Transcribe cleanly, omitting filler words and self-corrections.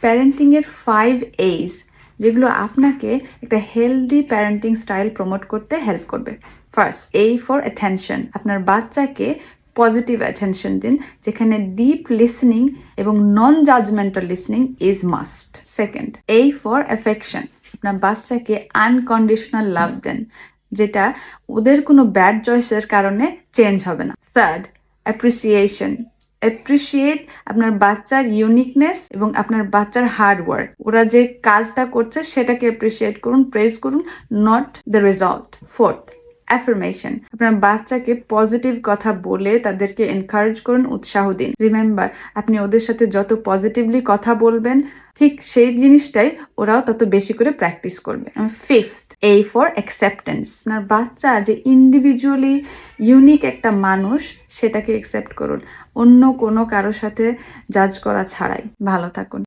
Parenting এর 5 A's যেগুলো আপনাকে একটা হেলদি প্যারেন্টিং স্টাইল প্রমোট করতে হেল্প করবে। First, A for attention. আপনার বাচ্চাকে পজিটিভ অ্যাটেনশন দিন, যেখানে ডিপ লিসনিং এবং non judgmental listening is must. Second, A for affection. আপনার বাচ্চাকে আনকন্ডিশনাল লাভ দেন, যেটা ওদের কোনো ব্যাড চয়েসের কারণে চেঞ্জ হবে না। Third, appreciation. অ্যাপ্রিসিয়েট আপনার বাচ্চার ইউনিকনেস এবং আপনার বাচ্চার হার্ড ওয়ার্ক। ওরা যে কাজটা করছে সেটাকে অ্যাপ্রিসিয়েট করুন, প্রেজ করুন, not the result. Fourth, affirmation. আপনার বাচ্চাকে পজিটিভ কথা বলে তাদেরকে এনকারেজ করুন, উৎসাহ দিন। রিমেম্বার, আপনি ওদের সাথে যত পজিটিভলি কথা বলবেন, ঠিক সেই জিনিসটাই ওরাও তত বেশি করে প্র্যাকটিস করবে। Fifth, A for acceptance. আপনার বাচ্চা যে ইন্ডিভিজুয়ালি ইউনিক একটা মানুষ, সেটাকে অ্যাকসেপ্ট করুন, অন্য কোনো কারোর সাথে জাজ করা ছাড়াই। ভালো থাকুন।